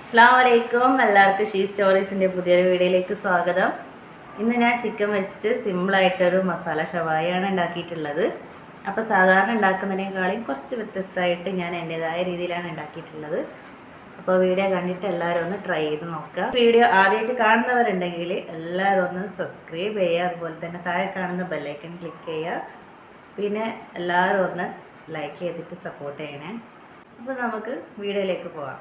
അസ്സലാമലൈക്കും. എല്ലാവർക്കും ഷീ സ്റ്റോറീസിൻ്റെ പുതിയൊരു വീഡിയോയിലേക്ക് സ്വാഗതം. ഇന്ന് ഞാൻ ചിക്കൻ വെച്ചിട്ട് സിമ്പിളായിട്ടൊരു മസാല ഷവായിയാണ് ഉണ്ടാക്കിയിട്ടുള്ളത്. അപ്പോൾ സാധാരണ ഉണ്ടാക്കുന്നതിനേക്കാളും കുറച്ച് വ്യത്യസ്തമായിട്ട് ഞാൻ എൻ്റേതായ രീതിയിലാണ് ഉണ്ടാക്കിയിട്ടുള്ളത്. അപ്പോൾ വീഡിയോ കണ്ടിട്ട് എല്ലാവരും ഒന്ന് ട്രൈ ചെയ്ത് നോക്കുക. വീഡിയോ ആദ്യമായിട്ട് കാണുന്നവരുണ്ടെങ്കിൽ എല്ലാവരും ഒന്ന് സബ്സ്ക്രൈബ് ചെയ്യുക. അതുപോലെ തന്നെ താഴെ കാണുന്ന ബെല്ലൈക്കൺ ക്ലിക്ക് ചെയ്യുക. പിന്നെ എല്ലാവരും ഒന്ന് ലൈക്ക് ചെയ്തിട്ട് സപ്പോർട്ട് ചെയ്യണേ. അപ്പോൾ നമുക്ക് വീഡിയോയിലേക്ക് പോകാം.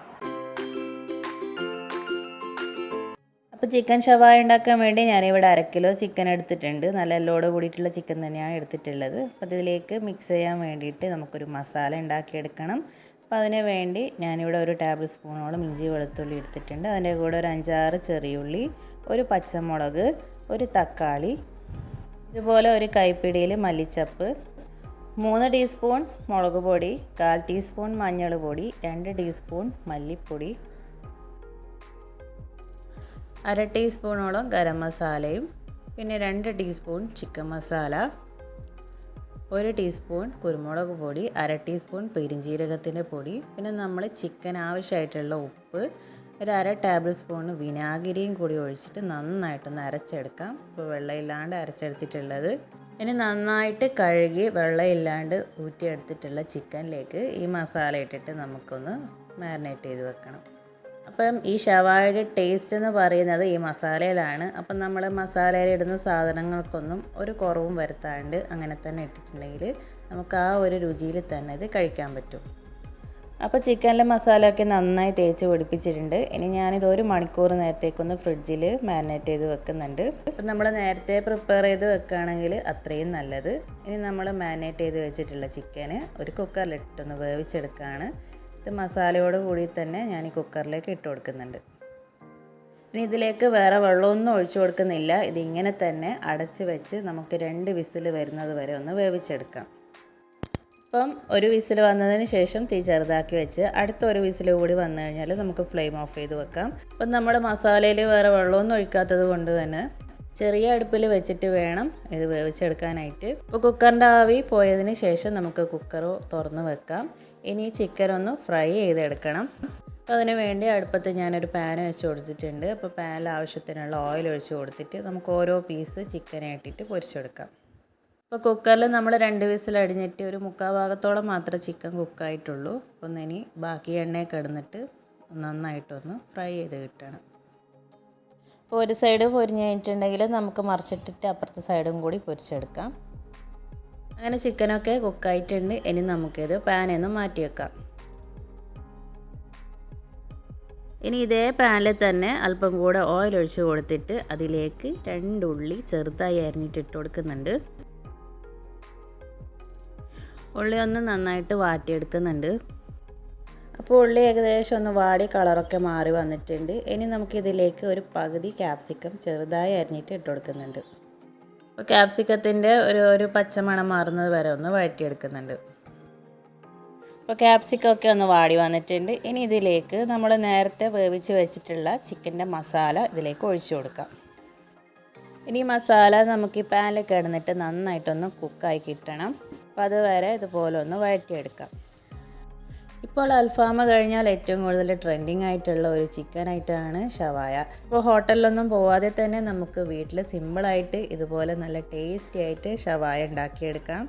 അപ്പോൾ ചിക്കൻ ഷവായ ഉണ്ടാക്കാൻ വേണ്ടി ഞാനിവിടെ 1/2 കിലോ ചിക്കൻ എടുത്തിട്ടുണ്ട്. നല്ല എല്ലോട് കൂടിയിട്ടുള്ള ചിക്കൻ തന്നെയാണ് എടുത്തിട്ടുള്ളത്. അപ്പോൾ ഇതിലേക്ക് മിക്സ് ചെയ്യാൻ വേണ്ടിയിട്ട് നമുക്കൊരു മസാല ഉണ്ടാക്കിയെടുക്കണം. അപ്പോൾ അതിന് വേണ്ടി ഞാനിവിടെ ഒരു ടേബിൾ സ്പൂണോളം ഇഞ്ചി വെളുത്തുള്ളി എടുത്തിട്ടുണ്ട്. അതിൻ്റെ കൂടെ ഒരു 5-6 ചെറിയുള്ളി, ഒരു പച്ചമുളക്, ഒരു തക്കാളി, ഇതുപോലെ ഒരു കൈപ്പിടിയിൽ മല്ലിച്ചപ്പ്, 3 ടീസ്പൂൺ മുളക് പൊടി, 1/4 ടീസ്പൂൺ മഞ്ഞൾ പൊടി, 2 ടീസ്പൂൺ മല്ലിപ്പൊടി, 1/2 ടീസ്പൂണോളം ഗരം മസാലയും, പിന്നെ 2 ടീസ്പൂൺ ചിക്കൻ മസാല, 1 ടീസ്പൂൺ കുരുമുളക് പൊടി, 1/2 ടീസ്പൂൺ പെരിഞ്ജീരകത്തിൻ്റെ പൊടി, പിന്നെ നമ്മൾ ചിക്കൻ ആവശ്യമായിട്ടുള്ള ഉപ്പ്, ഒരു 1/2 ടേബിൾ സ്പൂൺ വിനാഗിരിയും കൂടി ഒഴിച്ചിട്ട് നന്നായിട്ടൊന്ന് അരച്ചെടുക്കാം. ഇപ്പോൾ വെള്ളമില്ലാണ്ട് അരച്ചെടുത്തിട്ടുള്ളത്. ഇനി നന്നായിട്ട് കഴുകി വെള്ളമില്ലാണ്ട് ഊറ്റിയെടുത്തിട്ടുള്ള ചിക്കനിലേക്ക് ഈ മസാല ഇട്ടിട്ട് നമുക്കൊന്ന് മാരിനേറ്റ് ചെയ്ത് വെക്കണം. അപ്പം ഈ ഷവായയുടെ ടേസ്റ്റ് എന്ന് പറയുന്നത് ഈ മസാലയിലാണ്. അപ്പം നമ്മൾ മസാലയിൽ ഇടുന്ന സാധനങ്ങൾക്കൊന്നും ഒരു കുറവും വരുത്താണ്ട് അങ്ങനെ തന്നെ ഇട്ടിട്ടുണ്ടെങ്കിൽ നമുക്ക് ആ ഒരു രുചിയിൽ തന്നെ ഇത് കഴിക്കാൻ പറ്റും. അപ്പോൾ ചിക്കനിലെ മസാലയൊക്കെ നന്നായി തേച്ച് പിടിപ്പിച്ചിട്ടുണ്ട്. ഇനി ഞാനിത് 1 മണിക്കൂർ നേരത്തേക്കൊന്ന് ഫ്രിഡ്ജിൽ മാരിനേറ്റ് ചെയ്ത് വെക്കുന്നുണ്ട്. അപ്പം നമ്മൾ നേരത്തെ പ്രിപ്പയർ ചെയ്ത് വെക്കുകയാണെങ്കിൽ അത്രയും നല്ലത്. ഇനി നമ്മൾ മാരിനേറ്റ് ചെയ്ത് വെച്ചിട്ടുള്ള ചിക്കന് ഒരു കുക്കറിലിട്ടൊന്ന് വേവിച്ചെടുക്കുകയാണ്. ഇത് മസാലയോട് കൂടി തന്നെ ഞാൻ ഈ കുക്കറിലേക്ക് ഇട്ട് കൊടുക്കുന്നുണ്ട്. ഇനി ഇതിലേക്ക് വേറെ വെള്ളമൊന്നും ഒഴിച്ചു കൊടുക്കുന്നില്ല. ഇതിങ്ങനെ തന്നെ അടച്ച് വെച്ച് നമുക്ക് 2 വിസിൽ വരുന്നത് വരെ ഒന്ന് വേവിച്ചെടുക്കാം. അപ്പം ഒരു വിസിൽ വന്നതിന് ശേഷം തീ ചെറുതാക്കി വെച്ച് അടുത്ത ഒരു വിസിൽ കൂടി വന്നു കഴിഞ്ഞാൽ നമുക്ക് ഫ്ലെയിം ഓഫ് ചെയ്ത് വെക്കാം. അപ്പം നമ്മൾ മസാലയിൽ വേറെ വെള്ളമൊന്നും ഒഴിക്കാത്തത് കൊണ്ട് തന്നെ ചെറിയ അടുപ്പിൽ വെച്ചിട്ട് വേണം ഇത് വേവിച്ചെടുക്കാനായിട്ട്. ഇപ്പോൾ കുക്കറിൻ്റെ ആവി പോയതിന് ശേഷം നമുക്ക് കുക്കർ തുറന്ന് വെക്കാം. ഇനി ചിക്കൻ ഒന്ന് ഫ്രൈ ചെയ്തെടുക്കണം. അപ്പോൾ അതിന് വേണ്ടി അടുപ്പത്ത് ഞാനൊരു പാൻ വെച്ച് കൊടുത്തിട്ടുണ്ട്. അപ്പോൾ പാനിൽ ആവശ്യത്തിനുള്ള ഓയിൽ ഒഴിച്ച് കൊടുത്തിട്ട് നമുക്ക് ഓരോ പീസ് ചിക്കനെ ഇട്ടിട്ട് പൊരിച്ചെടുക്കാം. അപ്പോൾ കുക്കറിൽ നമ്മൾ 2 വിസിൽ അടിഞ്ഞിട്ട് ഒരു 3/4 ഭാഗത്തോളം മാത്രമേ ചിക്കൻ കുക്കായിട്ടുള്ളൂ. അപ്പോൾ ഇനി ബാക്കി എണ്ണയിൽ കിടന്നിട്ട് നന്നായിട്ടൊന്ന് ഫ്രൈ ചെയ്ത് കിട്ടണം. അപ്പോൾ ഒരു സൈഡ് പൊരിഞ്ഞ് കഴിഞ്ഞിട്ടുണ്ടെങ്കിൽ നമുക്ക് മറിച്ചിട്ടിട്ട് അപ്പുറത്തെ സൈഡും കൂടി പൊരിച്ചെടുക്കാം. അങ്ങനെ ചിക്കനൊക്കെ കുക്കായിട്ടുണ്ട്. ഇനി നമുക്കിത് പാനിൽ നിന്ന് മാറ്റി വെക്കാം. ഇനി ഇതേ പാനിൽ തന്നെ അല്പം കൂടെ ഓയിൽ ഒഴിച്ച് കൊടുത്തിട്ട് അതിലേക്ക് 2 ഉള്ളി ചെറുതായി അരിഞ്ഞിട്ടിട്ട് കൊടുക്കുന്നുണ്ട്. ഉള്ളി ഒന്ന് നന്നായിട്ട് വാട്ടിയെടുക്കുന്നുണ്ട്. അപ്പോൾ ഉള്ളി ഏകദേശം ഒന്ന് വാടി കളറൊക്കെ മാറി വന്നിട്ടുണ്ട്. ഇനി നമുക്കിതിലേക്ക് ഒരു പകുതി ക്യാപ്സിക്കം ചെറുതായി അരിഞ്ഞിട്ട് ഇട്ട് കൊടുക്കുന്നുണ്ട്. അപ്പോൾ ക്യാപ്സിക്കത്തിൻ്റെ ഒരു പച്ചമണം മാറുന്നത് വരെ ഒന്ന് വഴറ്റിയെടുക്കുന്നുണ്ട്. അപ്പോൾ ക്യാപ്സിക്കമൊക്കെ ഒന്ന് വാടി വന്നിട്ടുണ്ട്. ഇനി ഇതിലേക്ക് നമ്മൾ നേരത്തെ വേവിച്ച് വെച്ചിട്ടുള്ള ചിക്കൻ്റെ മസാല ഇതിലേക്ക് ഒഴിച്ചു കൊടുക്കാം. ഇനി മസാല നമുക്ക് ഈ പാനിൽ കിടന്നിട്ട് നന്നായിട്ടൊന്ന് കുക്കായി കിട്ടണം. അപ്പോൾ അതുവരെ ഇതുപോലെ ഒന്ന് വഴറ്റിയെടുക്കാം. ഇപ്പോൾ അൽഫാം കഴിഞ്ഞാൽ ഏറ്റവും കൂടുതൽ ട്രെൻഡിങ് ആയിട്ടുള്ള ഒരു ചിക്കൻ ഐറ്റമാണ് ഷവായ. ഇപ്പോൾ ഹോട്ടലിലൊന്നും പോവാതെ തന്നെ നമുക്ക് വീട്ടിൽ സിമ്പിളായിട്ട് ഇതുപോലെ നല്ല ടേസ്റ്റി ആയിട്ട് ഷവായ ഉണ്ടാക്കിയെടുക്കാം.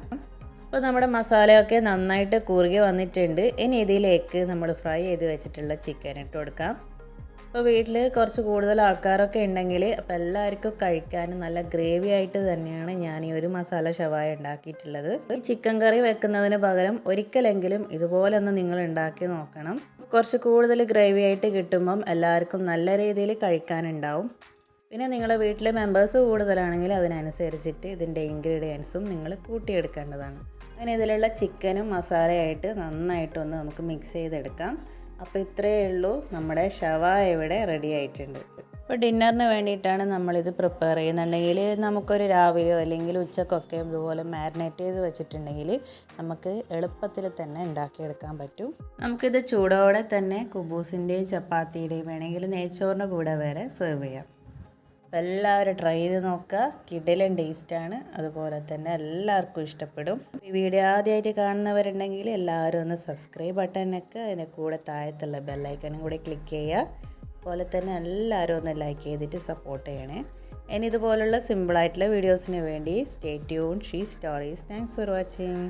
അപ്പോൾ നമ്മുടെ മസാലയൊക്കെ നന്നായിട്ട് കുറുകി വന്നിട്ടുണ്ട്. ഇനി ഇതിലേക്ക് നമ്മൾ ഫ്രൈ ചെയ്ത് വെച്ചിട്ടുള്ള ചിക്കൻ ഇട്ട് കൊടുക്കാം. അപ്പോൾ വീട്ടിൽ കുറച്ച് കൂടുതൽ ആൾക്കാരൊക്കെ ഉണ്ടെങ്കിൽ അപ്പോൾ എല്ലാവർക്കും കഴിക്കാൻ നല്ല ഗ്രേവി ആയിട്ട് തന്നെയാണ് ഞാൻ ഈ ഒരു മസാല ഷവായ ഉണ്ടാക്കിയിട്ടുള്ളത്. ഈ ചിക്കൻ കറി വെക്കുന്നതിന് പകരം ഒരിക്കലെങ്കിലും ഇതുപോലെ ഒന്ന് നിങ്ങൾ ഉണ്ടാക്കി നോക്കണം. കുറച്ച് കൂടുതൽ ഗ്രേവി ആയിട്ട് കിട്ടുമ്പം എല്ലാവർക്കും നല്ല രീതിയിൽ കഴിക്കാനുണ്ടാവും. പിന്നെ നിങ്ങളുടെ വീട്ടിലെ മെമ്പേഴ്സ് കൂടുതലാണെങ്കിൽ അതിനനുസരിച്ചിട്ട് ഇതിൻ്റെ ഇൻഗ്രീഡിയൻസും നിങ്ങൾ കൂട്ടിയെടുക്കേണ്ടതാണ്. അങ്ങനെ ഇതിലുള്ള ചിക്കനും മസാലയായിട്ട് നന്നായിട്ടൊന്ന് നമുക്ക് മിക്സ് ചെയ്തെടുക്കാം. അപ്പോൾ ഇത്രയേ ഉള്ളൂ, നമ്മുടെ ഷവായ ഇവിടെ റെഡി ആയിട്ടുണ്ട്. ഇപ്പോൾ ഡിന്നറിന് വേണ്ടിയിട്ടാണ് നമ്മളിത് പ്രിപ്പയർ ചെയ്യുന്നുണ്ടെങ്കിൽ നമുക്കൊരു രാവിലെയോ അല്ലെങ്കിൽ ഉച്ചക്കൊക്കെ ഇതുപോലെ മാരിനേറ്റ് ചെയ്ത് വെച്ചിട്ടുണ്ടെങ്കിൽ നമുക്ക് എളുപ്പത്തിൽ തന്നെ ഉണ്ടാക്കിയെടുക്കാൻ പറ്റും. നമുക്കിത് ചൂടോടെ തന്നെ കുബൂസിൻ്റെയും ചപ്പാത്തിയുടെയും വേണമെങ്കിൽ നെയ്ച്ചോറിൻ്റെ കൂടെ വരെ സെർവ് ചെയ്യാം. അപ്പോൾ എല്ലാവരും ട്രൈ ചെയ്ത് നോക്കുക. കിടിലൻ ടേസ്റ്റാണ്. അതുപോലെ തന്നെ എല്ലാവർക്കും ഇഷ്ടപ്പെടും. ഈ വീഡിയോ ആദ്യമായിട്ട് കാണുന്നവരുണ്ടെങ്കിൽ എല്ലാവരും ഒന്ന് സബ്സ്ക്രൈബ് ബട്ടണൊക്കെ അതിൻ്റെ കൂടെ താഴത്തുള്ള ബെല്ലൈക്കണും കൂടെ ക്ലിക്ക് ചെയ്യുക. അതുപോലെ തന്നെ എല്ലാവരും ഒന്ന് ലൈക്ക് ചെയ്തിട്ട് സപ്പോർട്ട് ചെയ്യണേ. ഇനി ഇതുപോലുള്ള സിമ്പിളായിട്ടുള്ള വീഡിയോസിന് വേണ്ടി stay tune she stories. Thanks for watching.